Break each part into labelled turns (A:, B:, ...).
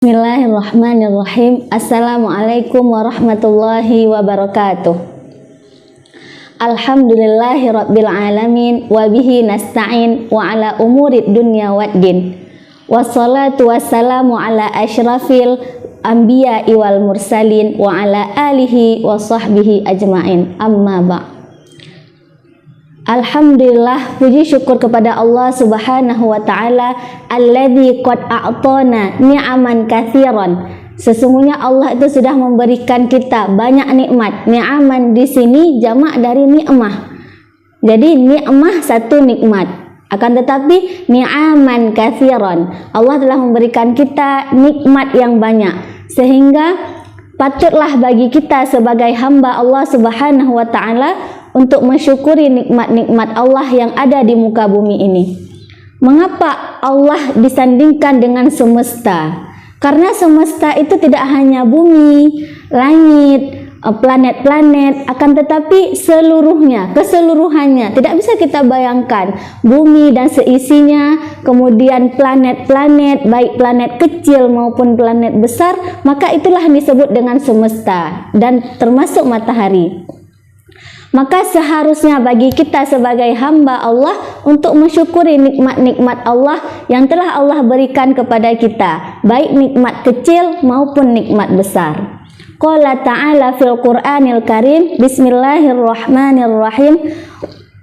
A: Bismillahirrahmanirrahim. Assalamualaikum warahmatullahi wabarakatuh. Alhamdulillahirabbil alamin wa bihi nasta'in wa ala umurid dunya waddin. Wassalatu wassalamu ala asyrafil anbiya'i wal mursalin wa ala alihi wa sahbihi ajmain. Amma ba'. Alhamdulillah, puji syukur kepada Allah Subhanahu wa taala alladzi qad a'tana ni'aman katsiran. Sesungguhnya Allah itu sudah memberikan kita banyak nikmat. Ni'aman di sini jamak dari ni'mah. Jadi ni'mah satu nikmat. Akan tetapi ni'aman katsiran. Allah telah memberikan kita nikmat yang banyak sehingga patutlah bagi kita sebagai hamba Allah Subhanahu wa taala untuk mensyukuri nikmat-nikmat Allah yang ada di muka bumi ini. Mengapa Allah disandingkan dengan semesta? Karena semesta itu tidak hanya bumi, langit, planet-planet, akan tetapi seluruhnya, keseluruhannya. Tidak bisa kita bayangkan bumi dan seisinya, kemudian planet-planet, baik planet kecil maupun planet besar, maka itulah yang disebut dengan semesta dan termasuk matahari. Maka seharusnya bagi kita sebagai hamba Allah untuk mensyukuri nikmat-nikmat Allah yang telah Allah berikan kepada kita, baik nikmat kecil maupun nikmat besar. Qala ta'ala fil Qur'anil Karim, Bismillahirrahmanirrahim.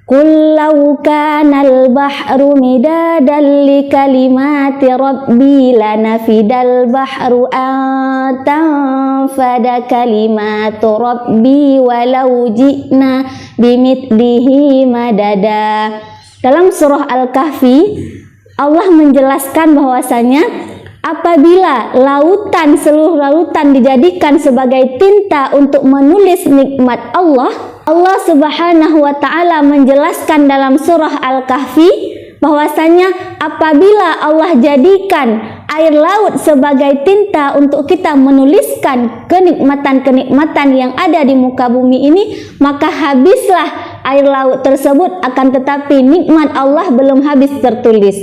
A: Qul law kana al-bahru midadan li kalimati rabbi lanafidal bahru an tanfada kalimatu rabbi walau ji'na bimithlihi madada. Dalam surah Al-Kahfi Allah menjelaskan bahwasanya apabila lautan, seluruh lautan dijadikan sebagai tinta untuk menulis nikmat Allah, Allah Subhanahu wa taala menjelaskan dalam surah Al-Kahfi bahwasanya apabila Allah jadikan air laut sebagai tinta untuk kita menuliskan kenikmatan-kenikmatan yang ada di muka bumi ini, maka habislah air laut tersebut, akan tetapi nikmat Allah belum habis tertulis.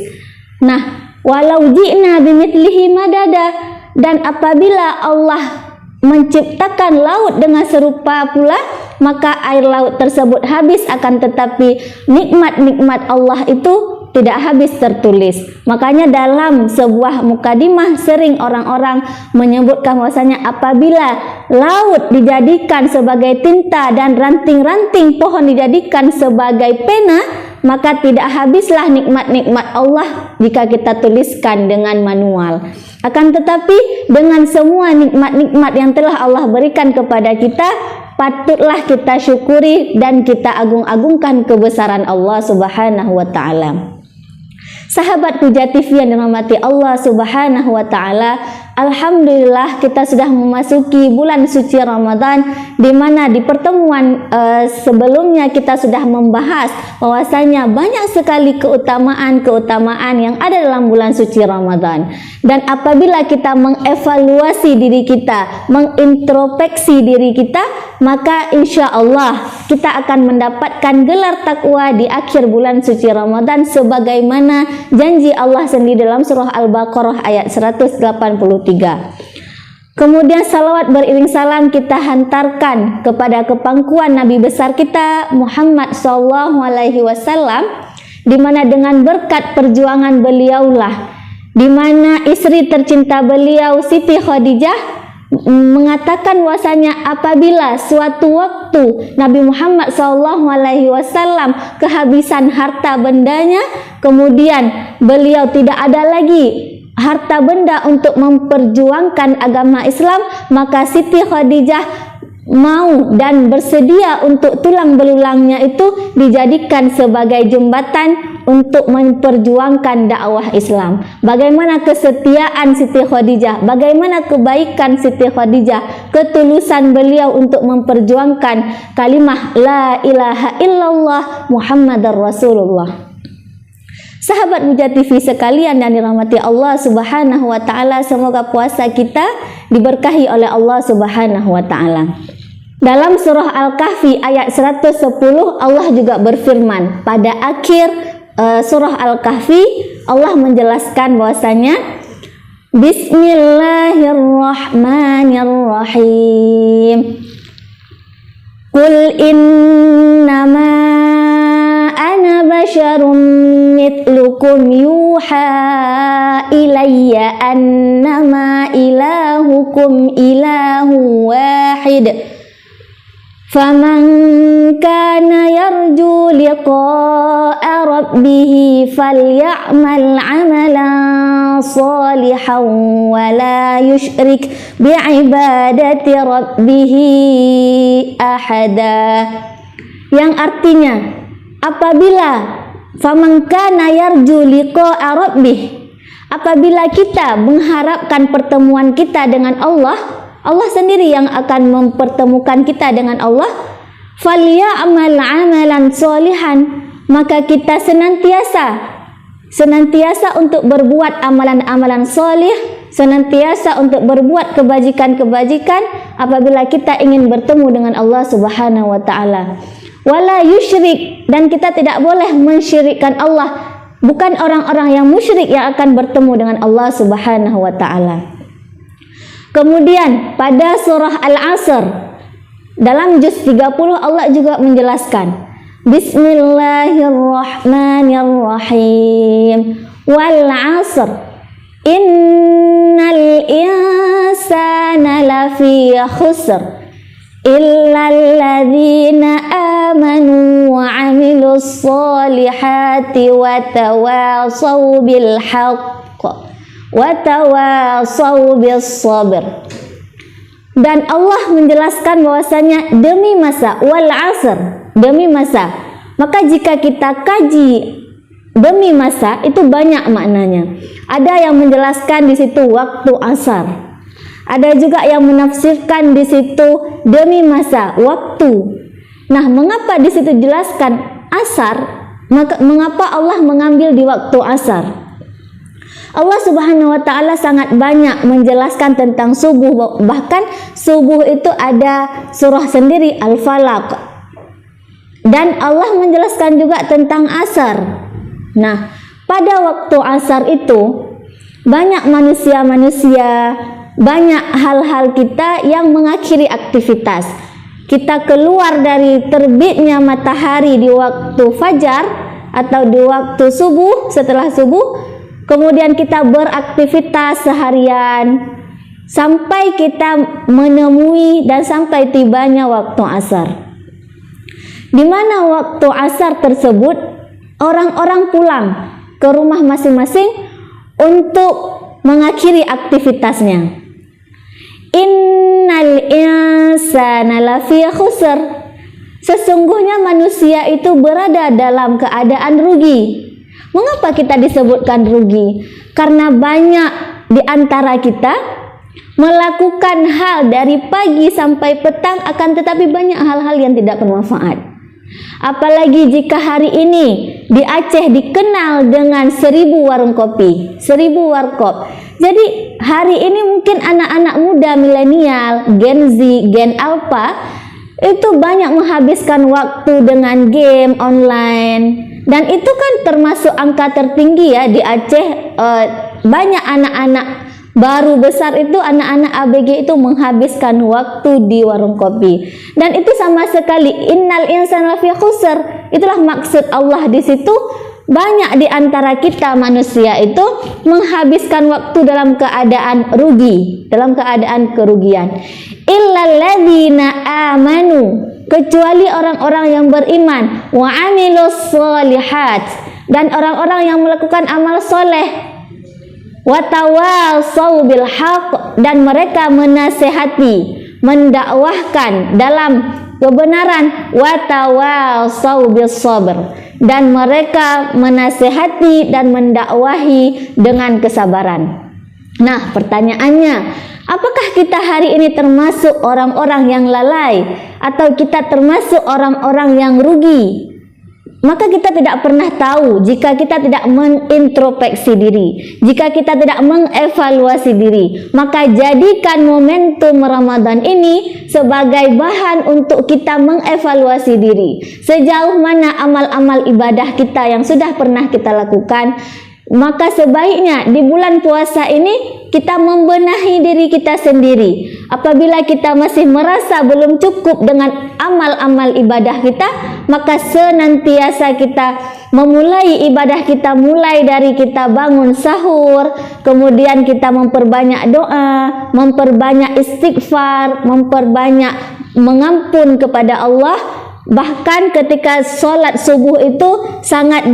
A: Nah, walau ji'na bimithlihi madada, dan apabila Allah menciptakan laut dengan serupa pula, maka air laut tersebut habis, akan tetapi nikmat-nikmat Allah itu tidak habis tertulis. Makanya dalam sebuah mukadimah sering orang-orang menyebutkan bahwasanya apabila laut dijadikan sebagai tinta dan ranting-ranting pohon dijadikan sebagai pena, maka tidak habislah nikmat-nikmat Allah jika kita tuliskan dengan manual. Akan tetapi dengan semua nikmat-nikmat yang telah Allah berikan kepada kita, patutlah kita syukuri dan kita agung-agungkan kebesaran Allah Subhanahu wa taala. Sahabat Hujah TV yang dirahmati Allah Subhanahu wa taala, alhamdulillah kita sudah memasuki bulan suci Ramadan, di mana di pertemuan sebelumnya kita sudah membahas bahwasanya banyak sekali keutamaan-keutamaan yang ada dalam bulan suci Ramadan. Dan apabila kita mengevaluasi diri kita, mengintrospeksi diri kita, maka insya Allah kita akan mendapatkan gelar takwa di akhir bulan suci Ramadan sebagaimana janji Allah sendiri dalam surah Al-Baqarah ayat 183. Kemudian salawat beriring salam kita hantarkan kepada kepangkuan Nabi besar kita Muhammad SAW, di mana dengan berkat perjuangan beliaulah, di mana istri tercinta beliau Siti Khadijah mengatakan bahwasanya apabila suatu waktu Nabi Muhammad SAW kehabisan harta bendanya, kemudian beliau tidak ada lagi harta benda untuk memperjuangkan agama Islam, maka Siti Khadijah mau dan bersedia untuk tulang belulangnya itu dijadikan sebagai jembatan untuk memperjuangkan dakwah Islam. Bagaimana kesetiaan Siti Khadijah, bagaimana kebaikan Siti Khadijah, ketulusan beliau untuk memperjuangkan kalimah la ilaha illallah Muhammadar Rasulullah. Sahabat Hujah TV sekalian yang dirahmati Allah Subhanahu wa taala, semoga puasa kita diberkahi oleh Allah Subhanahu wa taala. Dalam surah Al-Kahfi ayat 110 Allah juga berfirman pada akhir surah Al-Kahfi, Allah menjelaskan bahwasanya Bismillahirrahmanirrahim. Qul innama ana basyarum mithlukum yuha ilayya annama ilahukum ilahu wahid. Faman kana yarju liqa'a rabbih falya'mal 'amalan salihan wa la yusyrik bi'ibadati rabbih ahada. Yang artinya, apabila faman kana yarju liqa'a rabbih, apabila kita mengharapkan pertemuan kita dengan Allah, Allah sendiri yang akan mempertemukan kita dengan Allah. Falya'mal 'amalan sholihan, maka kita senantiasa untuk berbuat amalan-amalan solih, senantiasa untuk berbuat kebajikan-kebajikan apabila kita ingin bertemu dengan Allah Subhanahu wa taala. Wala yusyrik, dan kita tidak boleh mensyirikkan Allah. Bukan orang-orang yang musyrik yang akan bertemu dengan Allah Subhanahu wa taala. Kemudian pada surah Al-Asr dalam juz 30 Allah juga menjelaskan Bismillahirrahmanirrahim. Wal 'asr innal insana lafi khusr illal ladzina amanu wa 'amilus solihati wa tawasaw bil haqq wa tawasaw bis sabr. Dan Allah menjelaskan bahwasanya demi masa, wal 'asr, demi masa. Maka jika kita kaji demi masa itu banyak maknanya. Ada yang menjelaskan di situ waktu asar. Ada juga yang menafsirkan di situ demi masa, waktu. Nah, mengapa di situ jelaskan asar? Mengapa Allah mengambil di waktu asar? Allah Subhanahu wa taala sangat banyak menjelaskan tentang subuh, bahkan subuh itu ada surah sendiri Al-Falaq. Dan Allah menjelaskan juga tentang asar. Nah, pada waktu asar itu banyak manusia-manusia, banyak hal-hal kita yang mengakhiri aktivitas. Kita keluar dari terbitnya matahari di waktu fajar atau di waktu subuh, setelah subuh. Kemudian kita beraktivitas seharian sampai kita menemui dan sampai tibanya waktu asar. Di mana waktu asar tersebut orang-orang pulang ke rumah masing-masing untuk mengakhiri aktivitasnya. Innal insana lafi khusr. Sesungguhnya manusia itu berada dalam keadaan rugi. Mengapa kita disebutkan rugi? Karena banyak di antara kita melakukan hal dari pagi sampai petang, akan tetapi banyak hal-hal yang tidak bermanfaat. Apalagi jika hari ini di Aceh dikenal dengan 1000 warung kopi, 1000 warkop. Jadi hari ini mungkin anak-anak muda milenial, Gen Z, Gen Alpha itu banyak menghabiskan waktu dengan game online. Dan itu kan termasuk angka tertinggi ya di Aceh. Banyak anak-anak baru besar itu, anak-anak ABG itu menghabiskan waktu di warung kopi. Dan itu sama sekali innal insana lafi khusr. Itulah maksud Allah di situ. Banyak di antara kita manusia itu menghabiskan waktu dalam keadaan rugi, dalam keadaan kerugian. Illal ladzina amanu, kecuali orang-orang yang beriman, wa amilus solihat, dan orang-orang yang melakukan amal soleh, wa tawasaw bil haqq, dan mereka menasehati, mendakwahkan dalam kebenaran, wa tawasaw bis sabr, dan mereka menasehati dan mendakwahi dengan kesabaran. Nah, pertanyaannya, apakah kita hari ini termasuk orang-orang yang lalai atau kita termasuk orang-orang yang rugi? Maka kita tidak pernah tahu jika kita tidak mengintrospeksi diri, jika kita tidak mengevaluasi diri. Maka jadikan momentum Ramadan ini sebagai bahan untuk kita mengevaluasi diri. Sejauh mana amal-amal ibadah kita yang sudah pernah kita lakukan, Maka sebaiknya di bulan puasa ini kita membenahi diri kita sendiri. Apabila kita masih merasa belum cukup dengan amal-amal ibadah kita, maka senantiasa kita memulai ibadah kita mulai dari kita bangun sahur, kemudian kita memperbanyak doa, memperbanyak istighfar, memperbanyak mengampun kepada Allah. Bahkan ketika sholat subuh itu sangat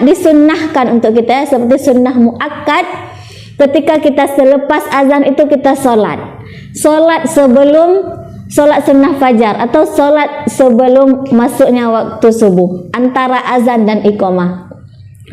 A: disunnahkan untuk kita, seperti sunnah muakkad. Ketika kita selepas azan itu kita sholat sebelum sholat sunnah fajar atau sholat sebelum masuknya waktu subuh, antara azan dan iqamah.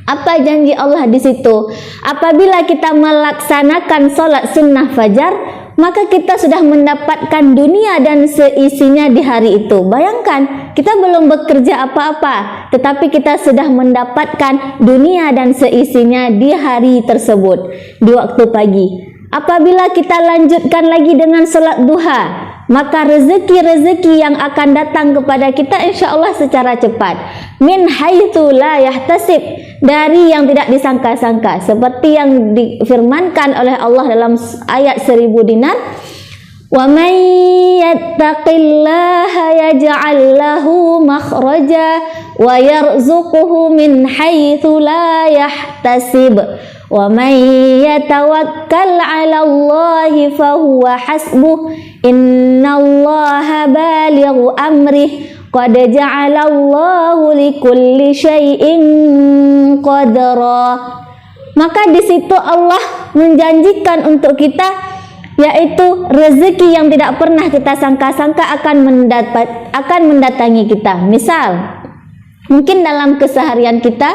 A: Apa janji Allah di situ? Apabila kita melaksanakan sholat sunnah fajar, maka kita sudah mendapatkan dunia dan seisinya di hari itu. Bayangkan, kita belum bekerja apa-apa, tetapi kita sudah mendapatkan dunia dan seisinya di hari tersebut, di waktu pagi. Apabila kita lanjutkan lagi dengan sholat duha, maka rezeki-rezeki yang akan datang kepada kita insya Allah secara cepat. Min haitsu la yahtasib, dari yang tidak disangka-sangka, seperti yang difirmankan oleh Allah dalam ayat 1000 dinar. Wa may yattaqillaha yaj'al lahu makhraja wa yarzuquhu min haitsu la yahtasib. Wa may yatawakkal 'ala Allahi fahuwa hasbuh. Innallaha balighu amrih. Qad ja'alallahu likulli syai'in qadra. Maka di situ Allah menjanjikan untuk kita, yaitu rezeki yang tidak pernah kita sangka-sangka akan mendatangi kita. Misal, mungkin dalam keseharian kita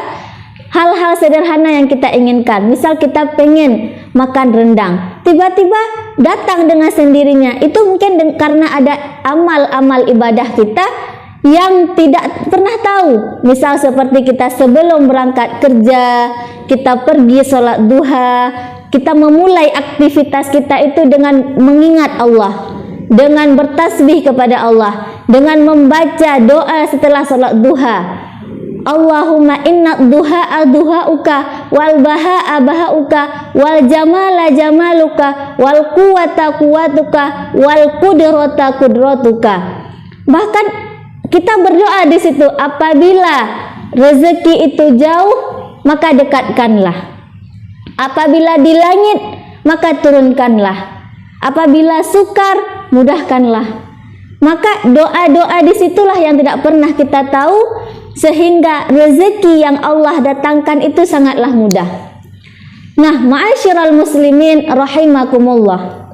A: hal-hal sederhana yang kita inginkan. Misal kita pengen makan rendang, tiba-tiba datang dengan sendirinya. Itu mungkin karena ada amal-amal ibadah kita yang tidak pernah tahu. Misal seperti kita sebelum berangkat kerja, kita pergi sholat duha, kita memulai aktivitas kita itu dengan mengingat Allah, dengan bertasbih kepada Allah, dengan membaca doa setelah sholat duha. Allahumma inna duha'a duha'uka wal baha'a baha'uka wal jamala jamaluka wal quwata quwatuka wal qudrata qudratuka. Bahkan kita berdoa di situ, apabila rezeki itu jauh, maka dekatkanlah. Apabila di langit, maka turunkanlah. Apabila sukar, mudahkanlah. Maka doa-doa disitulah yang tidak pernah kita tahu, sehingga rezeki yang Allah datangkan itu sangatlah mudah. Nah, ma'asyiral muslimin rahimakumullah,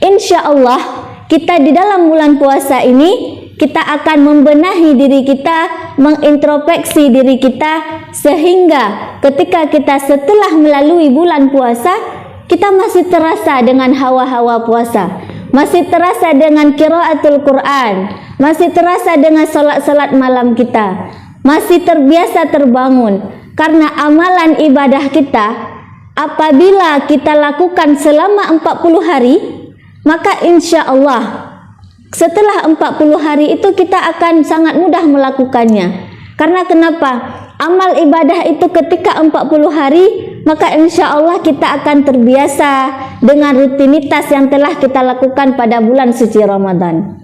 A: insya Allah kita di dalam bulan puasa ini kita akan membenahi diri kita, mengintrospeksi diri kita, sehingga ketika kita setelah melalui bulan puasa, kita masih terasa dengan hawa-hawa puasa, masih terasa dengan qiraatul Quran, masih terasa dengan salat-salat malam kita, masih terbiasa terbangun. Karena amalan ibadah kita apabila kita lakukan selama 40 hari, maka insya Allah setelah 40 hari itu kita akan sangat mudah melakukannya. Karena kenapa? Amal ibadah itu ketika 40 hari, maka insya Allah kita akan terbiasa dengan rutinitas yang telah kita lakukan pada bulan suci Ramadan.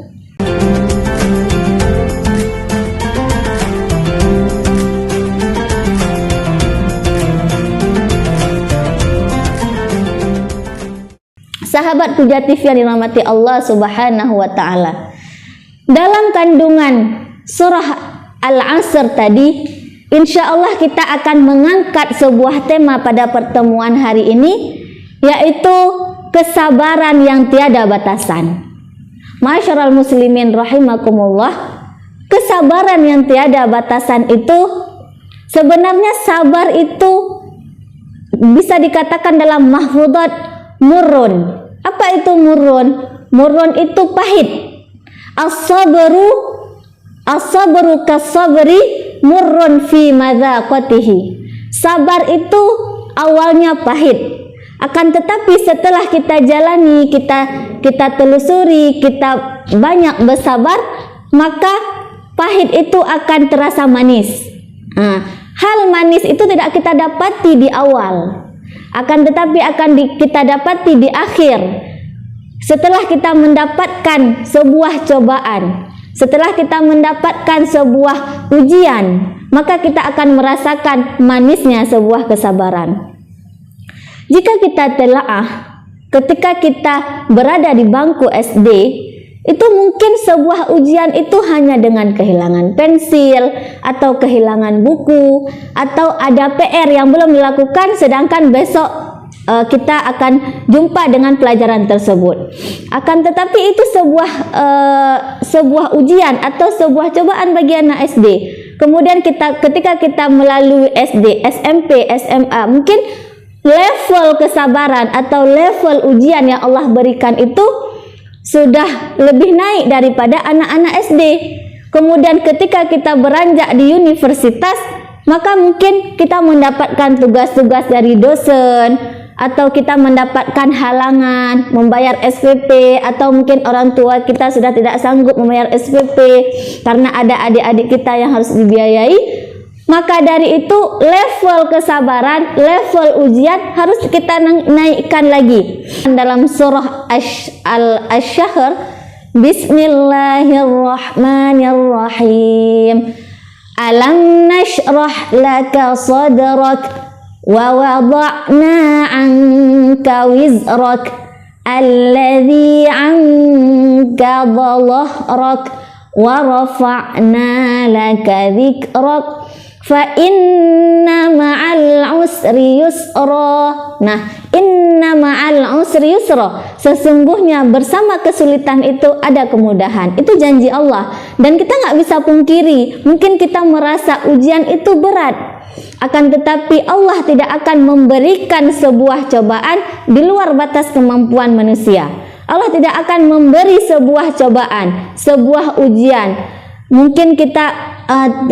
A: Sahabat Puja TV yang dirahmati Allah Subhanahu wa taala. Dalam kandungan surah Al-Asr tadi, insya Allah kita akan mengangkat sebuah tema pada pertemuan hari ini, yaitu kesabaran yang tiada batasan. Masyarul muslimin rahimakumullah, kesabaran yang tiada batasan itu sebenarnya sabar itu bisa dikatakan dalam mahfudzat murrun. Apa itu murrun? Murrun itu pahit. As-sabru kas-sabri murrun fi madzaqatihi. Sabar itu awalnya pahit, akan tetapi setelah kita jalani, kita telusuri, kita banyak bersabar, maka pahit itu akan terasa manis. Hal manis itu tidak kita dapati di awal, akan tetapi kita dapati di akhir. Setelah kita mendapatkan sebuah cobaan, setelah kita mendapatkan sebuah ujian, maka kita akan merasakan manisnya sebuah kesabaran. Jika kita telaah, ketika kita berada di bangku SD, itu mungkin sebuah ujian itu hanya dengan kehilangan pensil atau kehilangan buku atau ada PR yang belum dilakukan, sedangkan besok kita akan jumpa dengan pelajaran tersebut. Akan tetapi itu sebuah ujian atau sebuah cobaan bagi anak SD. Kemudian ketika kita melalui SD, SMP, SMA, mungkin level kesabaran atau level ujian yang Allah berikan itu sudah lebih naik daripada anak-anak SD. Kemudian ketika kita beranjak di universitas, maka mungkin kita mendapatkan tugas-tugas dari dosen, atau kita mendapatkan halangan membayar SPP, atau mungkin orang tua kita sudah tidak sanggup membayar SPP karena ada adik-adik kita yang harus dibiayai. Maka dari itu level kesabaran, level ujian harus kita naikkan lagi. Dalam surah Asy-Syahr, Bismillahirrahmanirrahim. Alam nashrah laka sadrak wa wada'na 'anka wizrak alladhi 'anka dhahrak wa rafa'na laka dhikrak fa inna ma'al usri yusra. Nah, inna ma'al usri yusra, sesungguhnya bersama kesulitan itu ada kemudahan. Itu janji Allah, dan kita nggak bisa pungkiri, mungkin kita merasa ujian itu berat, akan tetapi Allah tidak akan memberikan sebuah cobaan di luar batas kemampuan manusia. Allah tidak akan memberi sebuah cobaan, sebuah ujian. Mungkin kita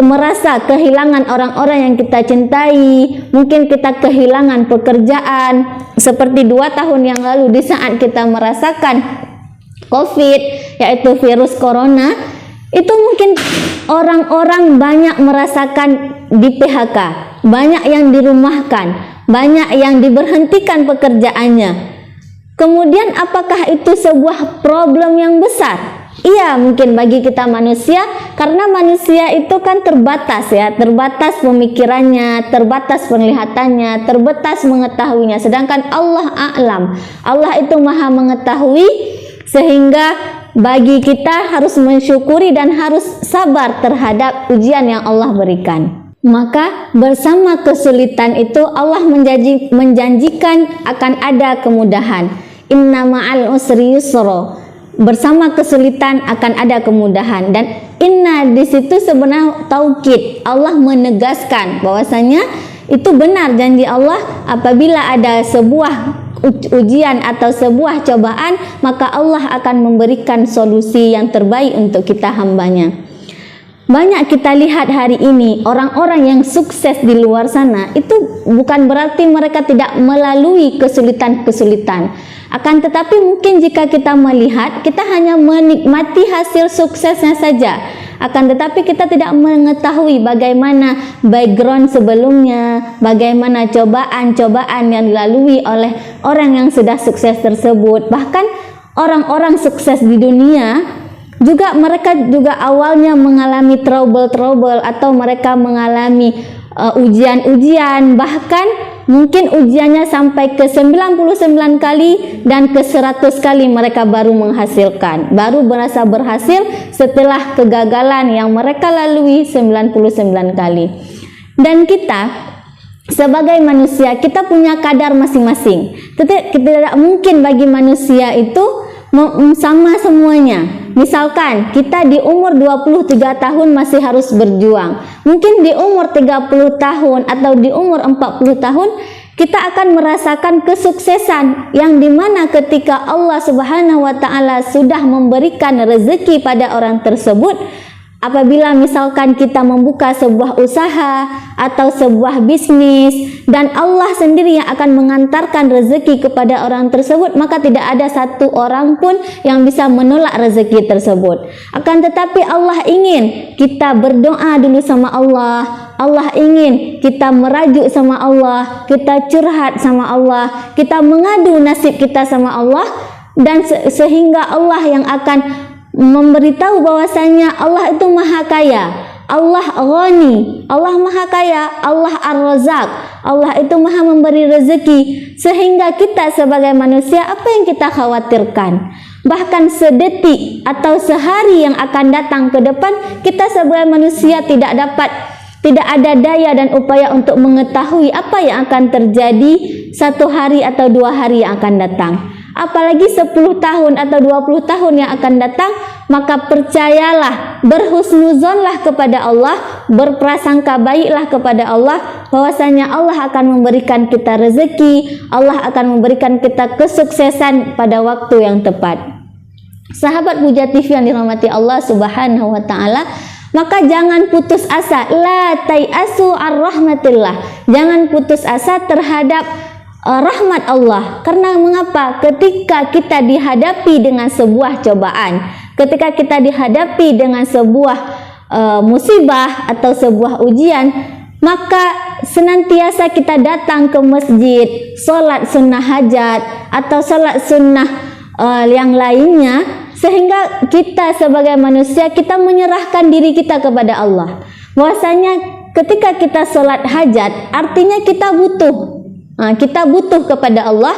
A: merasa kehilangan orang-orang yang kita cintai, mungkin kita kehilangan pekerjaan, seperti 2 tahun yang lalu di saat kita merasakan COVID, yaitu virus corona. Itu mungkin orang-orang banyak merasakan di PHK, banyak yang dirumahkan, banyak yang diberhentikan pekerjaannya. Kemudian apakah itu sebuah problem yang besar? Iya, mungkin bagi kita manusia, karena manusia itu kan terbatas ya, terbatas pemikirannya, terbatas penglihatannya, terbatas mengetahuinya. Sedangkan Allah a'lam, Allah itu maha mengetahui, sehingga bagi kita harus mensyukuri dan harus sabar terhadap ujian yang Allah berikan. Maka bersama kesulitan itu Allah menjanjikan akan ada kemudahan. Inna ma'al usri yusra, bersama kesulitan akan ada kemudahan. Dan inna di situ sebenarnya taukid, Allah menegaskan bahwasanya itu benar janji Allah. Apabila ada sebuah ujian atau sebuah cobaan, maka Allah akan memberikan solusi yang terbaik untuk kita hambanya. Banyak kita lihat hari ini orang-orang yang sukses di luar sana, itu bukan berarti mereka tidak melalui kesulitan-kesulitan. Akan tetapi mungkin jika kita melihat, kita hanya menikmati hasil suksesnya saja. Akan tetapi kita tidak mengetahui bagaimana background sebelumnya, bagaimana cobaan-cobaan yang dilalui oleh orang yang sudah sukses tersebut. Bahkan orang-orang sukses di dunia juga, mereka juga awalnya mengalami trouble atau mereka mengalami ujian-ujian, bahkan mungkin ujiannya sampai ke 99 kali dan ke 100 kali mereka baru menghasilkan, baru merasa berhasil setelah kegagalan yang mereka lalui 99 kali. Dan kita sebagai manusia, kita punya kadar masing-masing. Tidak mungkin bagi manusia itu sama semuanya. Misalkan kita di umur 23 tahun masih harus berjuang, mungkin di umur 30 tahun atau di umur 40 tahun kita akan merasakan kesuksesan, yang dimana ketika Allah Subhanahu wa Ta'ala sudah memberikan rezeki pada orang tersebut, apabila misalkan kita membuka sebuah usaha atau sebuah bisnis dan Allah sendiri yang akan mengantarkan rezeki kepada orang tersebut, maka tidak ada satu orang pun yang bisa menolak rezeki tersebut. Akan tetapi Allah ingin kita berdoa dulu sama Allah, Allah ingin kita merajuk sama Allah, kita curhat sama Allah, kita mengadu nasib kita sama Allah, dan sehingga Allah yang akan memberitahu bahwasanya Allah itu maha kaya, Allah Ghani, Allah maha kaya, Allah Ar-Razzaq, Allah itu maha memberi rezeki, sehingga kita sebagai manusia apa yang kita khawatirkan? Bahkan sedetik atau sehari yang akan datang ke depan, kita sebagai manusia tidak ada daya dan upaya untuk mengetahui apa yang akan terjadi 1 hari atau 2 hari yang akan datang. Apalagi 10 tahun atau 20 tahun yang akan datang, maka percayalah, berhusnuzonlah kepada Allah, berprasangka baiklah kepada Allah, bahwasanya Allah akan memberikan kita rezeki, Allah akan memberikan kita kesuksesan pada waktu yang tepat. Sahabat Hujah TV yang dirahmati Allah Subhanahu wa taala, maka jangan putus asa, la tai'asu ar-rahmatillah. Jangan putus asa terhadap rahmat Allah. Karena mengapa? Ketika kita dihadapi dengan sebuah cobaan, ketika kita dihadapi dengan sebuah musibah atau sebuah ujian, maka senantiasa kita datang ke masjid, sholat sunnah hajat atau sholat sunnah yang lainnya, sehingga kita sebagai manusia kita menyerahkan diri kita kepada Allah. Bahwasanya ketika kita sholat hajat, artinya kita butuh kepada Allah.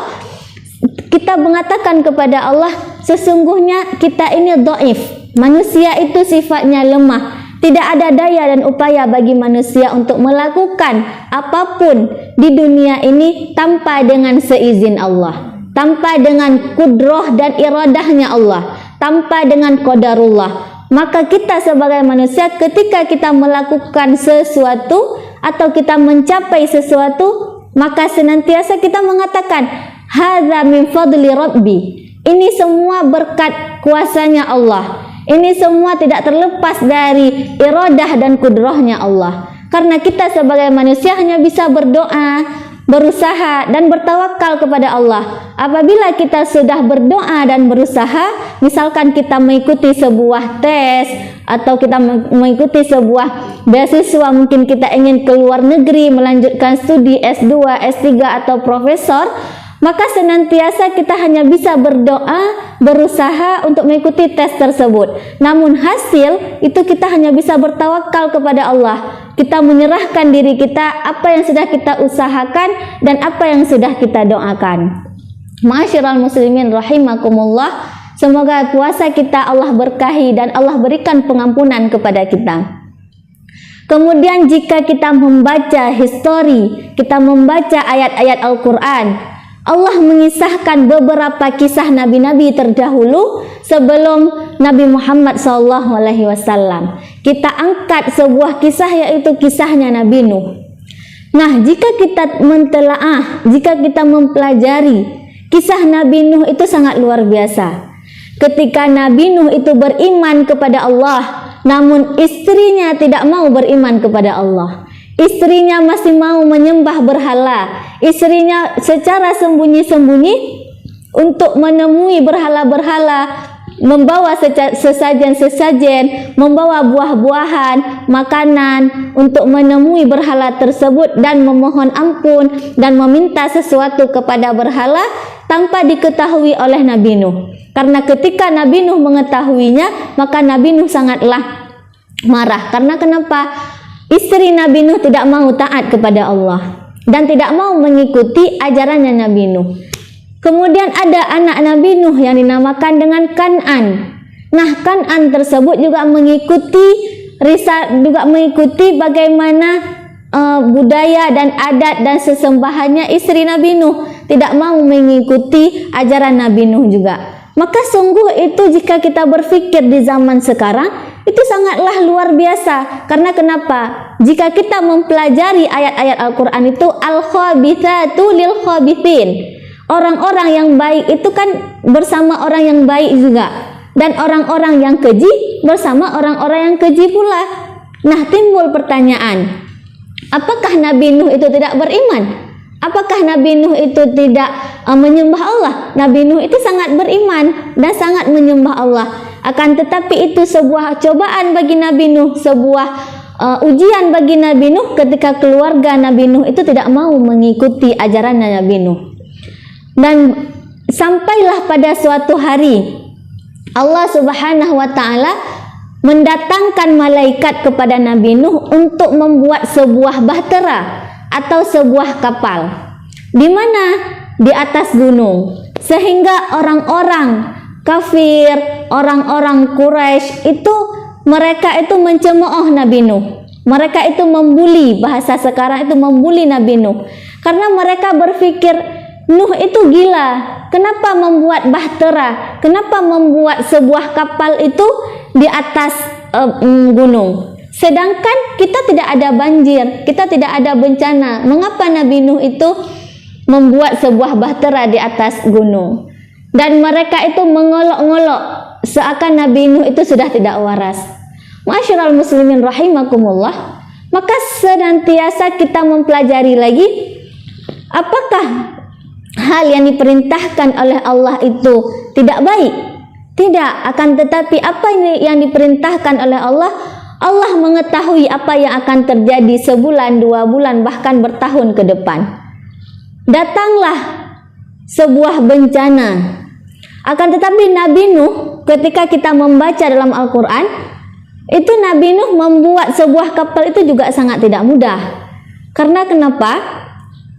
A: Kita mengatakan kepada Allah, sesungguhnya kita ini dhaif, manusia itu sifatnya lemah. Tidak ada daya dan upaya bagi manusia untuk melakukan apapun di dunia ini tanpa dengan seizin Allah, tanpa dengan kudrah dan iradahnya Allah, tanpa dengan qadarullah. Maka kita sebagai manusia ketika kita melakukan sesuatu atau kita mencapai sesuatu, maka senantiasa kita mengatakan, hadza min fadli rabbi. Ini semua berkat kuasanya Allah. Ini semua tidak terlepas dari iradah dan kudrahnya Allah. Karena kita sebagai manusia hanya bisa berdoa, berusaha dan bertawakal kepada Allah. Apabila kita sudah berdoa dan berusaha, misalkan kita mengikuti sebuah tes atau kita mengikuti sebuah beasiswa, mungkin kita ingin ke luar negeri melanjutkan studi S2, S3 atau profesor, maka senantiasa kita hanya bisa berdoa, berusaha untuk mengikuti tes tersebut. Namun hasil itu kita hanya bisa bertawakal kepada Allah. Kita menyerahkan diri kita, apa yang sudah kita usahakan dan apa yang sudah kita doakan. Ma'asyiral muslimin rahimakumullah, semoga puasa kita Allah berkahi dan Allah berikan pengampunan kepada kita. Kemudian jika kita membaca histori, kita membaca ayat-ayat Al-Quran, Allah mengisahkan beberapa kisah nabi-nabi terdahulu sebelum Nabi Muhammad SAW. Kita angkat sebuah kisah, yaitu kisahnya Nabi Nuh. Nah, jika kita mentelaah, jika kita mempelajari kisah Nabi Nuh itu sangat luar biasa. Ketika Nabi Nuh itu beriman kepada Allah, namun istrinya tidak mau beriman kepada Allah. Istrinya masih mau menyembah berhala. Istrinya secara sembunyi-sembunyi untuk menemui berhala-berhala, membawa sesajen-sesajen, membawa buah-buahan, makanan untuk menemui berhala tersebut dan memohon ampun dan meminta sesuatu kepada berhala tanpa diketahui oleh Nabi Nuh. Karena ketika Nabi Nuh mengetahuinya, maka Nabi Nuh sangatlah marah. Karena kenapa? Istri Nabi Nuh tidak mau taat kepada Allah dan tidak mau mengikuti ajarannya Nabi Nuh. Kemudian ada anak Nabi Nuh yang dinamakan dengan Kan'an. Nah, Kan'an tersebut juga mengikuti bagaimana budaya dan adat dan sesembahannya istri Nabi Nuh, tidak mau mengikuti ajaran Nabi Nuh juga. Maka sungguh itu jika kita berpikir di zaman sekarang, itu sangatlah luar biasa. Karena kenapa? Jika kita mempelajari ayat-ayat Al-Quran itu, al-khabithatu lil-khabithin. Orang-orang yang baik itu kan bersama orang yang baik juga, dan orang-orang yang keji bersama orang-orang yang keji pula. Nah, timbul pertanyaan, apakah Nabi Nuh itu tidak beriman? Apakah Nabi Nuh itu tidak menyembah Allah? Nabi Nuh itu sangat beriman dan sangat menyembah Allah. Akan tetapi itu sebuah cobaan bagi Nabi Nuh, sebuah ujian bagi Nabi Nuh ketika keluarga Nabi Nuh itu tidak mau mengikuti ajaran Nabi Nuh. Dan sampailah pada suatu hari Allah Subhanahu wa taala mendatangkan malaikat kepada Nabi Nuh untuk membuat sebuah bahtera atau sebuah kapal di mana di atas gunung, sehingga orang-orang kafir, orang-orang Quraisy itu mereka itu mencemooh Nabi Nuh. Mereka itu membuli, bahasa sekarang itu membuli Nabi Nuh. Karena mereka berpikir Nuh itu gila. Kenapa membuat bahtera? Kenapa membuat sebuah kapal itu di atas gunung? Sedangkan kita tidak ada banjir, kita tidak ada bencana. Mengapa Nabi Nuh itu membuat sebuah bahtera di atas gunung? Dan mereka itu mengolok-ngolok seakan Nabi Nuh itu sudah tidak waras. Ma'asyiral muslimin rahimakumullah, maka senantiasa kita mempelajari lagi apakah hal yang diperintahkan oleh Allah itu tidak baik? Tidak, akan tetapi apa yang diperintahkan oleh Allah, Allah mengetahui apa yang akan terjadi sebulan, 2 bulan, bahkan bertahun ke depan. Datanglah sebuah bencana. Akan tetapi Nabi Nuh, ketika kita membaca dalam Al-Quran, itu Nabi Nuh membuat sebuah kapal itu juga sangat tidak mudah. Karena kenapa?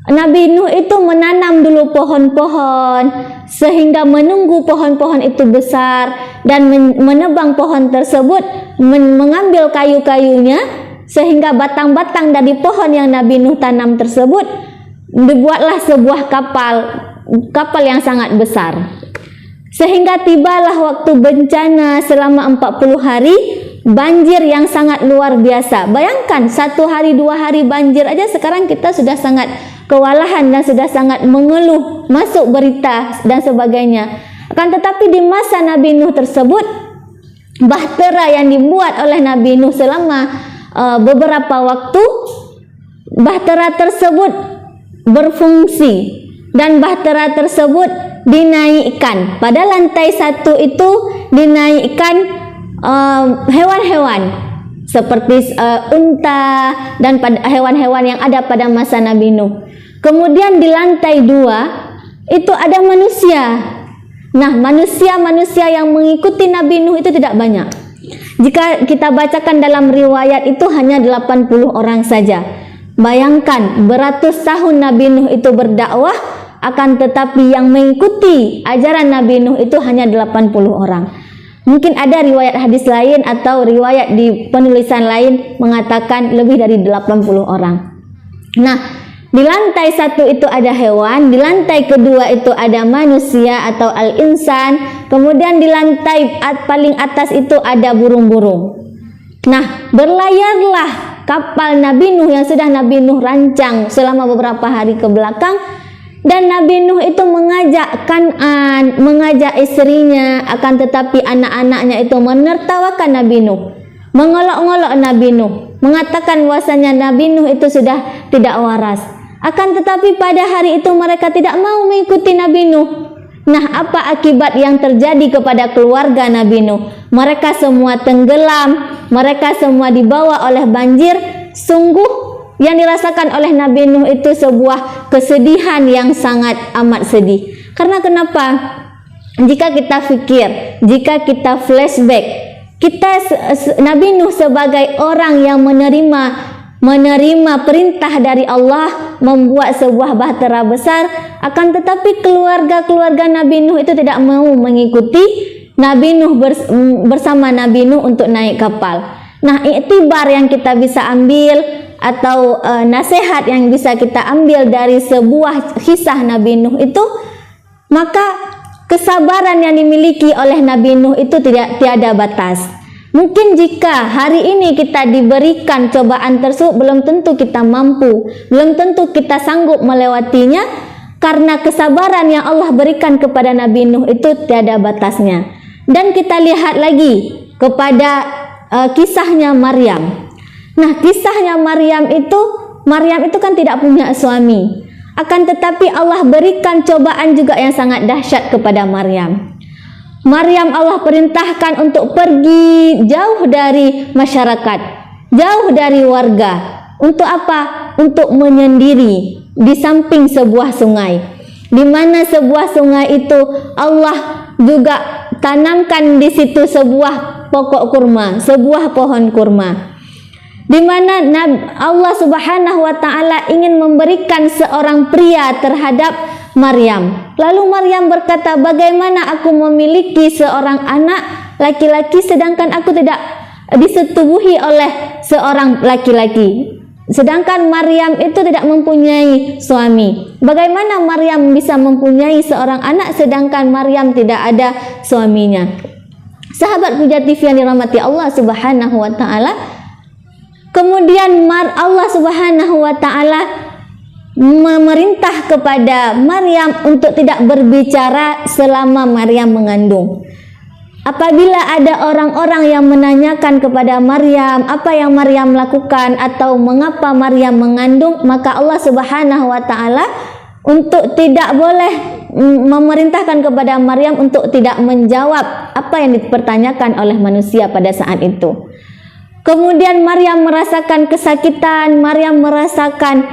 A: Nabi Nuh itu menanam dulu pohon-pohon sehingga menunggu pohon-pohon itu besar dan menebang pohon tersebut, mengambil kayu-kayunya sehingga batang-batang dari pohon yang Nabi Nuh tanam tersebut dibuatlah sebuah kapal yang sangat besar. Sehingga tibalah waktu bencana selama 40 hari, banjir yang sangat luar biasa. Bayangkan 1 hari 2 hari banjir aja sekarang kita sudah sangat kewalahan dan sudah sangat mengeluh, masuk berita dan sebagainya. Akan tetapi di masa Nabi Nuh tersebut, bahtera yang dibuat oleh Nabi Nuh selama beberapa waktu, bahtera tersebut berfungsi dan bahtera tersebut dinaikkan. Pada lantai 1 itu dinaikkan hewan-hewan seperti unta dan hewan-hewan yang ada pada masa Nabi Nuh. Kemudian di lantai 2 itu ada manusia. Nah, manusia-manusia yang mengikuti Nabi Nuh itu tidak banyak. Jika kita bacakan dalam riwayat itu hanya 80 orang saja. Bayangkan beratus tahun Nabi Nuh itu berdakwah, akan tetapi yang mengikuti ajaran Nabi Nuh itu hanya 80 orang. Mungkin ada riwayat hadis lain atau riwayat di penulisan lain mengatakan lebih dari 80 orang. Nah, di lantai 1 itu ada hewan, di lantai kedua itu ada manusia atau al-insan, kemudian di lantai paling atas itu ada burung-burung. Nah, berlayarlah kapal Nabi Nuh yang sudah Nabi Nuh rancang selama beberapa hari ke belakang. Dan Nabi Nuh itu mengajak Kan'an, mengajak istrinya, akan tetapi anak-anaknya itu menertawakan Nabi Nuh, mengolok-ngolok Nabi Nuh, mengatakan bahwasanya Nabi Nuh itu sudah tidak waras. Akan tetapi pada hari itu mereka tidak mau mengikuti Nabi Nuh. Nah, apa akibat yang terjadi kepada keluarga Nabi Nuh? Mereka semua tenggelam, mereka semua dibawa oleh banjir. Sungguh yang dirasakan oleh Nabi Nuh itu sebuah kesedihan yang sangat amat sedih. Karena kenapa? Jika kita fikir, jika kita flashback, Nabi Nuh sebagai orang yang menerima perintah dari Allah membuat sebuah bahtera besar, akan tetapi keluarga Nabi Nuh itu tidak mau mengikuti Nabi Nuh bersama Nabi Nuh untuk naik kapal. Nah, iktibar yang kita bisa ambil atau nasihat yang bisa kita ambil dari sebuah kisah Nabi Nuh itu, maka kesabaran yang dimiliki oleh Nabi Nuh itu tiada batas. Mungkin jika hari ini kita diberikan cobaan tersebut, belum tentu kita mampu, belum tentu kita sanggup melewatinya, karena kesabaran yang Allah berikan kepada Nabi Nuh itu tiada batasnya. Dan kita lihat lagi kepada kisahnya Maryam. Nah, kisahnya Maryam itu kan tidak punya suami. Akan tetapi Allah berikan cobaan juga yang sangat dahsyat kepada Maryam. Maryam Allah perintahkan untuk pergi jauh dari masyarakat. jauh dari warga. Untuk apa? Untuk menyendiri di samping sebuah sungai, di mana sebuah sungai itu Allah juga tanamkan di situ sebuah pokok kurma, sebuah pohon kurma, di mana Allah Subhanahu wa taala ingin memberikan seorang pria terhadap Maryam. Lalu Maryam berkata, bagaimana aku memiliki seorang anak laki-laki sedangkan aku tidak disetubuhi oleh seorang laki-laki, sedangkan Maryam itu tidak mempunyai suami. Bagaimana Maryam bisa mempunyai seorang anak sedangkan Maryam tidak ada suaminya? Sahabat Puja TV yang dirahmati Allah Subhanahu wa taala, kemudian Allah Subhanahu wa taala memerintah kepada Maryam untuk tidak berbicara selama Maryam mengandung. Apabila ada orang-orang yang menanyakan kepada Maryam apa yang Maryam lakukan atau mengapa Maryam mengandung, maka Allah Subhanahu wa taala untuk tidak boleh memerintahkan kepada Maryam untuk tidak menjawab apa yang dipertanyakan oleh manusia pada saat itu. Kemudian Maryam merasakan kesakitan, Maryam merasakan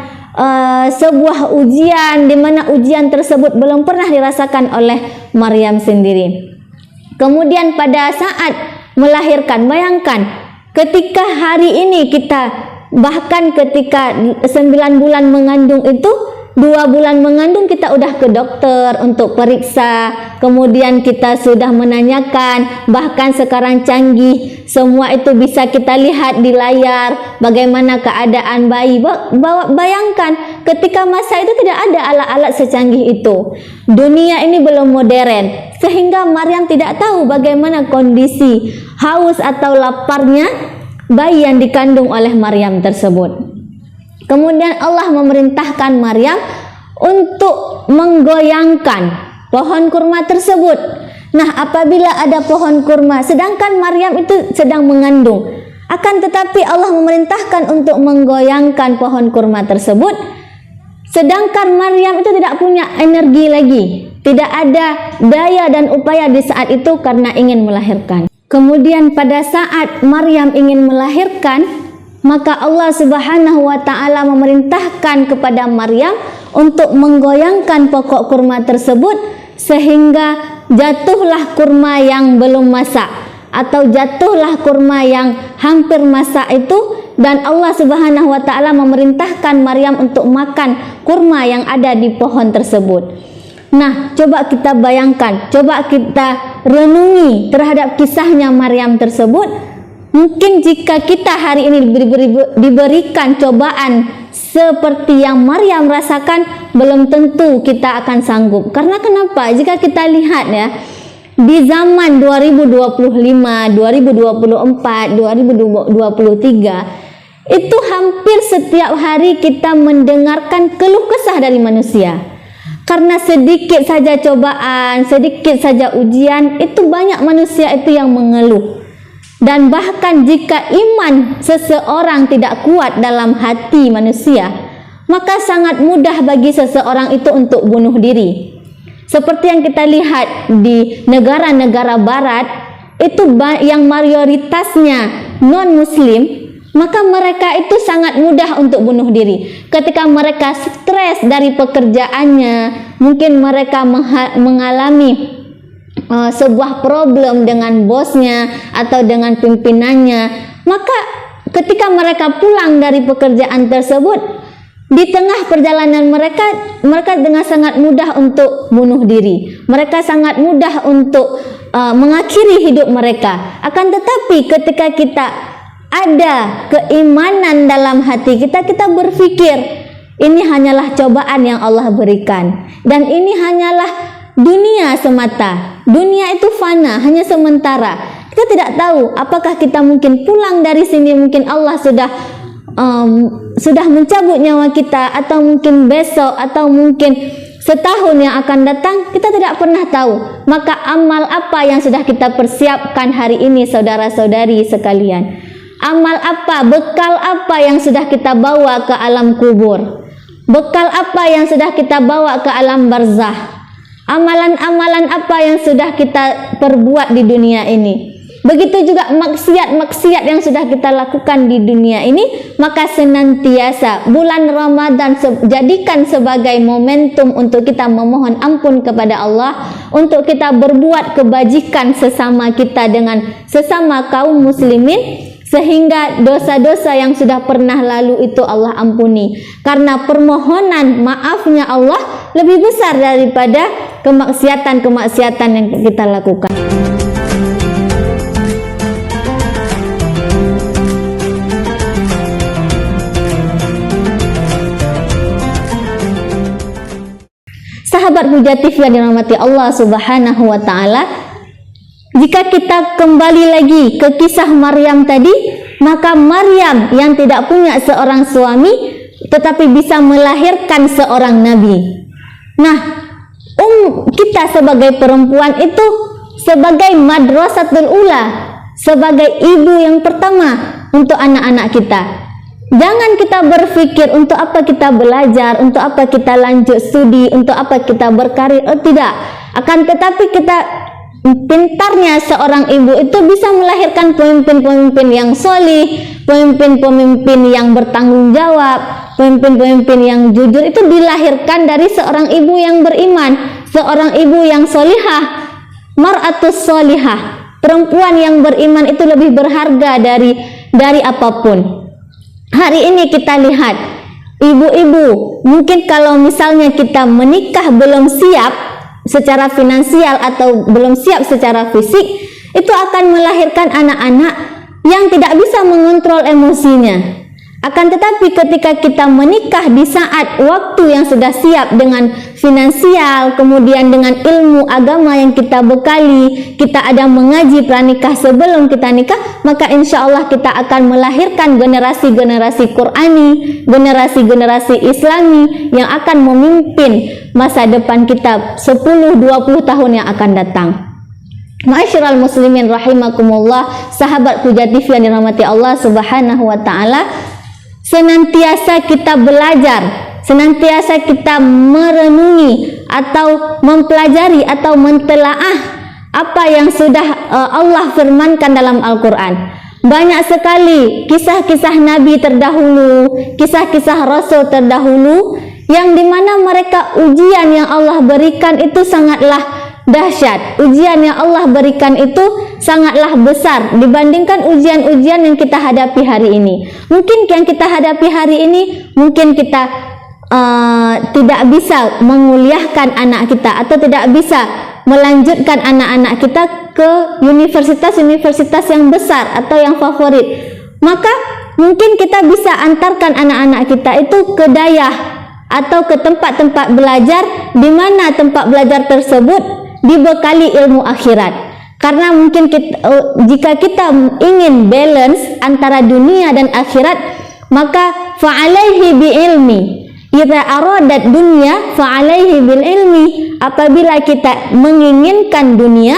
A: sebuah ujian, di mana ujian tersebut belum pernah dirasakan oleh Maryam sendiri. Kemudian pada saat melahirkan, bayangkan ketika hari ini kita, bahkan ketika 9 bulan mengandung itu, 2 bulan mengandung kita udah ke dokter untuk periksa, kemudian kita sudah menanyakan, bahkan sekarang canggih, semua itu bisa kita lihat di layar bagaimana keadaan bayi. Bayangkan ketika masa itu tidak ada alat-alat secanggih itu, dunia ini belum modern, sehingga Maryam tidak tahu bagaimana kondisi haus atau laparnya bayi yang dikandung oleh Maryam tersebut. Kemudian Allah memerintahkan Maryam untuk menggoyangkan pohon kurma tersebut. Nah, apabila ada pohon kurma, sedangkan Maryam itu sedang mengandung, akan tetapi Allah memerintahkan untuk menggoyangkan pohon kurma tersebut, sedangkan Maryam itu tidak punya energi lagi, tidak ada daya dan upaya di saat itu karena ingin melahirkan. Kemudian pada saat Maryam ingin melahirkan, maka Allah Subhanahu wa taala memerintahkan kepada Maryam untuk menggoyangkan pokok kurma tersebut, sehingga jatuhlah kurma yang belum masak atau jatuhlah kurma yang hampir masak itu, dan Allah Subhanahu wa taala memerintahkan Maryam untuk makan kurma yang ada di pohon tersebut. Nah, coba kita bayangkan, coba kita renungi terhadap kisahnya Maryam tersebut. Mungkin jika kita hari ini diberikan cobaan seperti yang Maryam rasakan, belum tentu kita akan sanggup. Karena kenapa? Jika kita lihat ya, di zaman 2025, 2024, 2023, itu hampir setiap hari kita mendengarkan keluh kesah dari manusia. Karena sedikit saja cobaan, sedikit saja ujian, itu banyak manusia itu yang mengeluh. Dan bahkan jika iman seseorang tidak kuat dalam hati manusia, maka sangat mudah bagi seseorang itu untuk bunuh diri. Seperti yang kita lihat di negara-negara barat, itu yang mayoritasnya non-muslim, maka mereka itu sangat mudah untuk bunuh diri. Ketika mereka stres dari pekerjaannya, mungkin mereka mengalami sebuah problem dengan bosnya atau dengan pimpinannya, maka ketika mereka pulang dari pekerjaan tersebut, di tengah perjalanan mereka dengan sangat mudah untuk bunuh diri. Mereka sangat mudah untuk mengakhiri hidup mereka. Akan tetapi ketika kita ada keimanan dalam hati kita, kita berpikir ini hanyalah cobaan yang Allah berikan, dan ini hanyalah dunia semata. Dunia itu fana, hanya sementara. Kita tidak tahu apakah kita mungkin pulang dari sini, mungkin Allah sudah mencabut nyawa kita, atau mungkin besok, atau mungkin setahun yang akan datang, kita tidak pernah tahu. Maka amal apa yang sudah kita persiapkan hari ini, saudara-saudari sekalian? Amal apa, bekal apa yang sudah kita bawa ke alam kubur? Bekal apa yang sudah kita bawa ke alam barzah? Amalan-amalan apa yang sudah kita perbuat di dunia ini? Begitu juga maksiat-maksiat yang sudah kita lakukan di dunia ini, maka senantiasa bulan Ramadan jadikan sebagai momentum untuk kita memohon ampun kepada Allah, untuk kita berbuat kebajikan sesama kita dengan sesama kaum muslimin, sehingga dosa-dosa yang sudah pernah lalu itu Allah ampuni. Karena permohonan maafnya Allah lebih besar daripada kemaksiatan-kemaksiatan yang kita lakukan. Sahabat Hujatif yang dirahmati Allah Subhanahu wa taala, jika kita kembali lagi ke kisah Maryam tadi, maka Maryam yang tidak punya seorang suami tetapi bisa melahirkan seorang nabi. Nah, kita sebagai perempuan itu sebagai madrasatul ula, sebagai ibu yang pertama untuk anak-anak kita. Jangan kita berpikir untuk apa kita belajar, untuk apa kita lanjut studi, untuk apa kita berkarir. Tidak. Akan tetapi kita, pintarnya seorang ibu itu bisa melahirkan pemimpin-pemimpin yang solih, pemimpin-pemimpin yang bertanggung jawab, pemimpin-pemimpin yang jujur. Itu dilahirkan dari seorang ibu yang beriman, seorang ibu yang solihah, mar'atus solihah. Perempuan yang beriman itu lebih berharga dari apapun. Hari ini kita lihat ibu-ibu, mungkin kalau misalnya kita menikah belum siap secara finansial atau belum siap secara fisik, itu akan melahirkan anak-anak yang tidak bisa mengontrol emosinya. Akan tetapi ketika kita menikah di saat waktu yang sudah siap dengan finansial, kemudian dengan ilmu agama yang kita bekali, kita ada mengaji pranikah sebelum kita nikah, maka insya Allah kita akan melahirkan generasi-generasi Qurani, generasi-generasi Islami yang akan memimpin masa depan kita 10-20 tahun yang akan datang. Ma'asyiral muslimin rahimakumullah, sahabat Hujatif yang dirahmati Allah Subhanahu wa taala, senantiasa kita belajar, senantiasa kita merenungi atau mempelajari atau mentelaah apa yang sudah Allah firmankan dalam Al-Quran. Banyak sekali kisah-kisah Nabi terdahulu, kisah-kisah Rasul terdahulu, yang dimana mereka ujian yang Allah berikan itu sangatlah dahsyat. Ujian yang Allah berikan itu sangatlah besar dibandingkan ujian-ujian yang kita hadapi hari ini. Mungkin yang kita hadapi hari ini, mungkin kita tidak bisa menguliahkan anak kita atau tidak bisa melanjutkan anak-anak kita ke universitas-universitas yang besar atau yang favorit. Maka mungkin kita bisa antarkan anak-anak kita itu ke dayah atau ke tempat-tempat belajar, di mana tempat belajar tersebut dibekali ilmu akhirat. Karena mungkin jika kita ingin balance antara dunia dan akhirat, maka fa'alaihi bi'ilmi. Idza aradat dunya fa'alaihi bil ilmi. Apabila kita menginginkan dunia,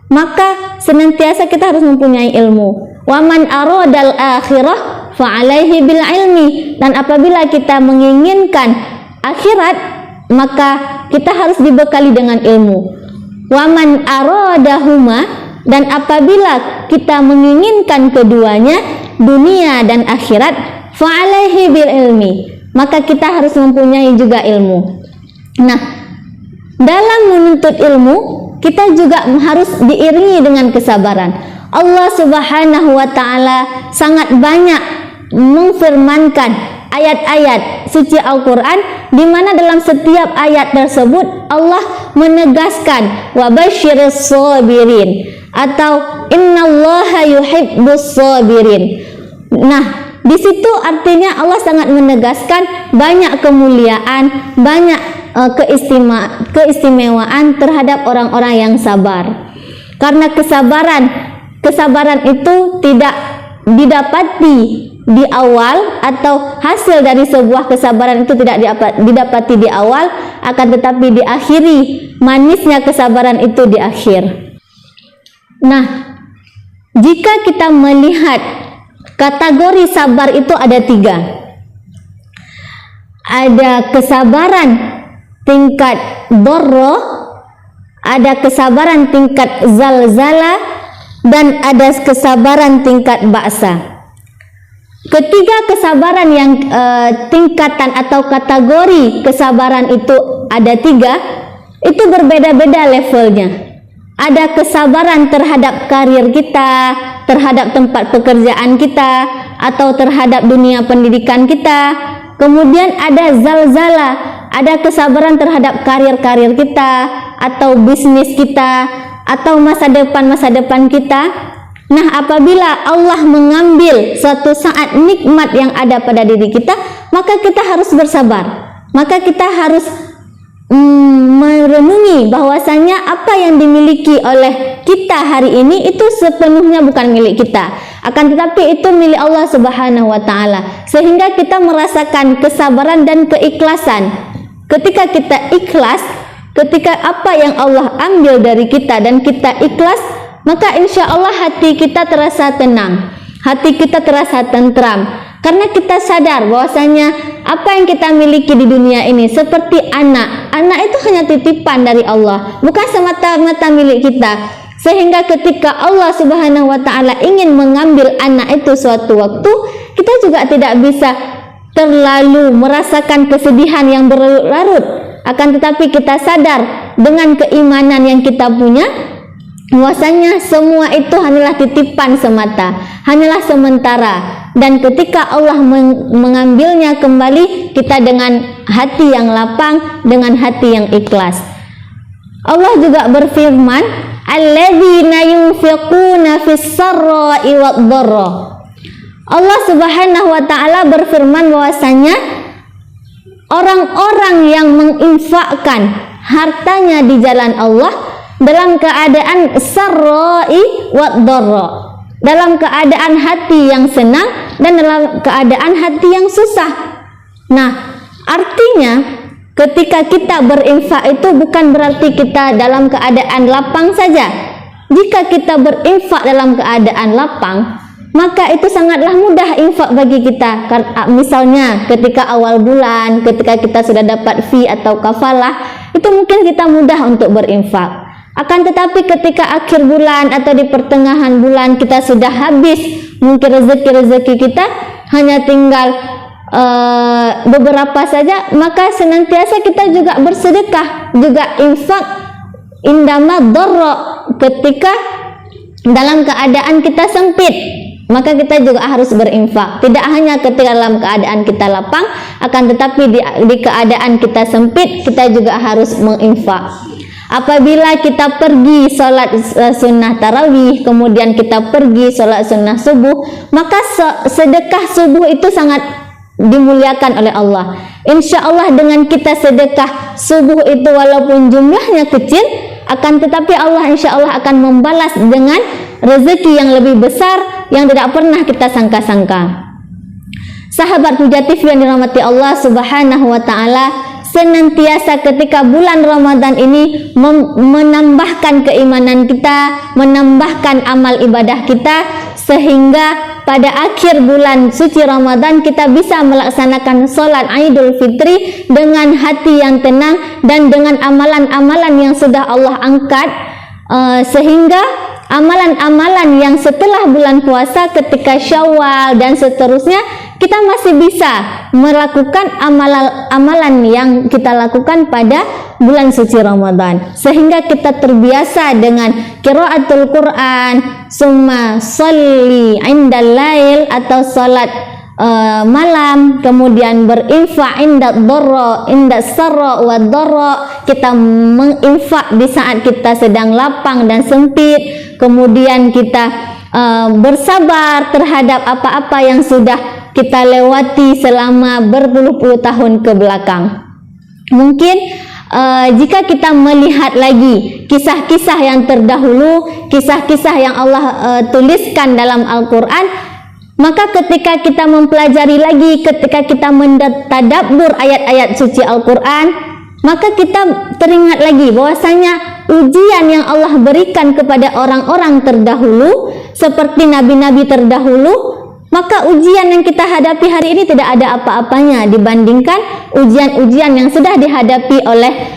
A: maka senantiasa kita harus mempunyai ilmu. Wa man aradal akhirah fa'alaihi bil ilmi. Dan apabila kita menginginkan akhirat, maka kita harus dibekali dengan ilmu. Waman aradahuma, dan apabila kita menginginkan keduanya, dunia dan akhirat, fa'alaihi bil ilmi, maka kita harus mempunyai juga ilmu. Nah, dalam menuntut ilmu kita juga harus diiringi dengan kesabaran. Allah Subhanahu wa taala sangat banyak memfirmankan ayat-ayat suci Al-Quran, di mana dalam setiap ayat tersebut Allah menegaskan wa basyiris sabirin atau innallaha yuhibbus sabirin. Nah, di situ artinya Allah sangat menegaskan banyak kemuliaan, banyak keistimewaan terhadap orang-orang yang sabar. Karena kesabaran itu tidak didapati di awal, atau hasil dari sebuah kesabaran itu tidak didapati di awal, akan tetapi diakhiri, manisnya kesabaran itu di akhir. Nah, jika kita melihat kategori sabar itu ada 3. Ada kesabaran tingkat dorro, ada kesabaran tingkat zalzala, dan ada kesabaran tingkat ba'sa. Ketiga kesabaran yang tingkatan atau kategori kesabaran itu ada 3, itu berbeda-beda levelnya. Ada kesabaran terhadap karir kita, terhadap tempat pekerjaan kita, atau terhadap dunia pendidikan kita. Kemudian ada zalzala, ada kesabaran terhadap karir-karir kita, atau bisnis kita, atau masa depan kita. Nah, apabila Allah mengambil suatu saat nikmat yang ada pada diri kita, maka kita harus bersabar. Maka kita harus merenungi bahwasanya apa yang dimiliki oleh kita hari ini itu sepenuhnya bukan milik kita, akan tetapi itu milik Allah Subhanahu wa taala. Sehingga kita merasakan kesabaran dan keikhlasan. Ketika kita ikhlas, ketika apa yang Allah ambil dari kita dan kita ikhlas, maka insya Allah hati kita terasa tenang, hati kita terasa tentram, karena kita sadar bahwasanya apa yang kita miliki di dunia ini seperti anak itu hanya titipan dari Allah, bukan semata-mata milik kita. Sehingga ketika Allah Subhanahu wa taala ingin mengambil anak itu suatu waktu, kita juga tidak bisa terlalu merasakan kesedihan yang berlarut, akan tetapi kita sadar dengan keimanan yang kita punya bahwasanya semua itu hanyalah titipan semata, hanyalah sementara, dan ketika Allah mengambilnya kembali, kita dengan hati yang lapang, dengan hati yang ikhlas. Allah juga berfirman, alladzina yunfiquna fis-sarra'i wad-dharra. Allah Subhanahu wa taala berfirman bahwasanya orang-orang yang menginfakkan hartanya di jalan Allah dalam keadaan sarra'i wad-dharra, dalam keadaan hati yang senang dan dalam keadaan hati yang susah. Nah, artinya ketika kita berinfak itu bukan berarti kita dalam keadaan lapang saja. Jika kita berinfak dalam keadaan lapang, maka itu sangatlah mudah infak bagi kita. Misalnya ketika awal bulan, ketika kita sudah dapat fee atau kafalah, itu mungkin kita mudah untuk berinfak. Akan tetapi ketika akhir bulan atau di pertengahan bulan kita sudah habis mungkin rezeki-rezeki kita, hanya tinggal beberapa saja, maka senantiasa kita juga bersedekah, juga infak indama dharra, ketika dalam keadaan kita sempit, maka kita juga harus berinfak. Tidak hanya ketika dalam keadaan kita lapang, akan tetapi di keadaan kita sempit, kita juga harus menginfak. Apabila kita pergi sholat sunnah tarawih, kemudian kita pergi sholat sunnah subuh, maka sedekah subuh itu sangat dimuliakan oleh Allah. Insya Allah dengan kita sedekah subuh itu walaupun jumlahnya kecil, akan tetapi Allah insya Allah akan membalas dengan rezeki yang lebih besar yang tidak pernah kita sangka-sangka. Sahabat Hujatif yang dirahmati Allah Subhanahu wa taala, senantiasa ketika bulan Ramadan ini menambahkan keimanan kita, menambahkan amal ibadah kita, sehingga pada akhir bulan suci Ramadan kita bisa melaksanakan sholat Idul Fitri dengan hati yang tenang dan dengan amalan-amalan yang sudah Allah angkat, sehingga amalan-amalan yang setelah bulan puasa ketika Syawal dan seterusnya kita masih bisa melakukan amalan yang kita lakukan pada bulan suci Ramadan, sehingga kita terbiasa dengan qiraatul Quran, summa sholli indal lail atau salat malam, kemudian berinfak inda sarra wa dharra, kita menginfak di saat kita sedang lapang dan sempit, kemudian kita bersabar terhadap apa-apa yang sudah kita lewati selama berpuluh-puluh tahun ke belakang. Mungkin jika kita melihat lagi kisah-kisah yang terdahulu, kisah-kisah yang Allah tuliskan dalam Al-Quran, maka ketika kita mempelajari lagi, ketika kita mentadabbur ayat-ayat suci Al-Quran, maka kita teringat lagi bahwasanya ujian yang Allah berikan kepada orang-orang terdahulu seperti nabi-nabi terdahulu, maka ujian yang kita hadapi hari ini tidak ada apa-apanya dibandingkan ujian-ujian yang sudah dihadapi oleh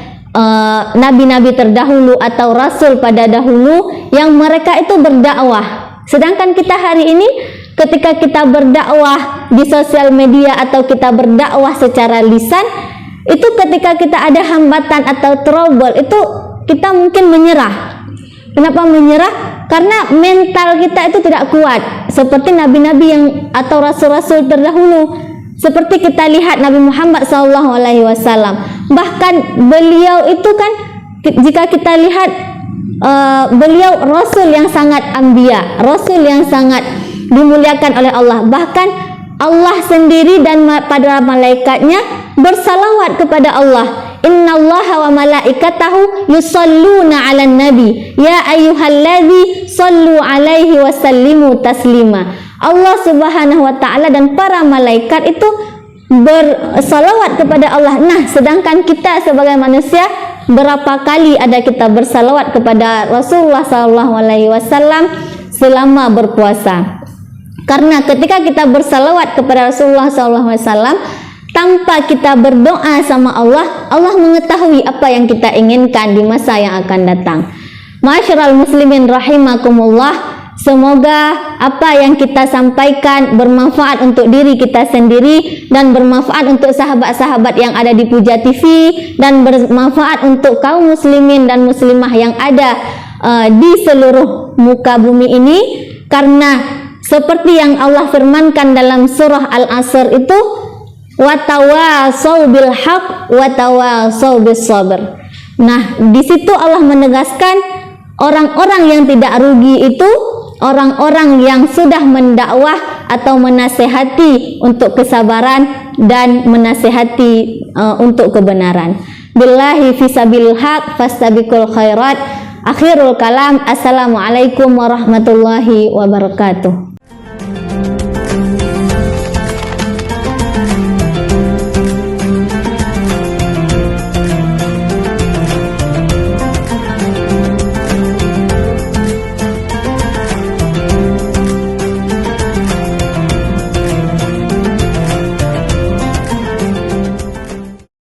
A: nabi-nabi terdahulu atau rasul pada dahulu yang mereka itu berdakwah. Sedangkan kita hari ini ketika kita berdakwah di sosial media atau kita berdakwah secara lisan, itu ketika kita ada hambatan atau trouble itu kita mungkin menyerah. Kenapa menyerah? Karena mental kita itu tidak kuat seperti nabi-nabi yang atau rasul-rasul terdahulu. Seperti kita lihat Nabi Muhammad SAW, bahkan beliau itu kan, jika kita lihat beliau rasul yang sangat anbiya, rasul yang sangat dimuliakan oleh Allah. Bahkan Allah sendiri dan para malaikatnya bersalawat kepada Allah. Innallaha wa malaikatahu yusalluna 'alan nabi ya ayyuhalladzi sallu 'alaihi wa sallimu taslima. Allah Subhanahu wa taala dan para malaikat itu bersalawat kepada Allah. Nah, sedangkan kita sebagai manusia, berapa kali ada kita bersalawat kepada Rasulullah SAW selama berpuasa? Karena ketika kita bersalawat kepada Rasulullah SAW tanpa kita berdoa sama Allah, Allah mengetahui apa yang kita inginkan di masa yang akan datang. Ma'asyiral muslimin rahimakumullah, semoga apa yang kita sampaikan bermanfaat untuk diri kita sendiri dan bermanfaat untuk sahabat-sahabat yang ada di Puja TV dan bermanfaat untuk kaum muslimin dan muslimah yang ada di seluruh muka bumi ini. Karena seperti yang Allah firmankan dalam surah Al-Asr itu, watawasau bil haq watawasau bis sabr. Nah, di situ Allah menegaskan orang-orang yang tidak rugi itu orang-orang yang sudah mendakwah atau menasehati untuk kesabaran dan menasehati untuk kebenaran. Billahi fisabilil haq fastabiqul khairat. Akhirul kalam. Assalamualaikum warahmatullahi wabarakatuh.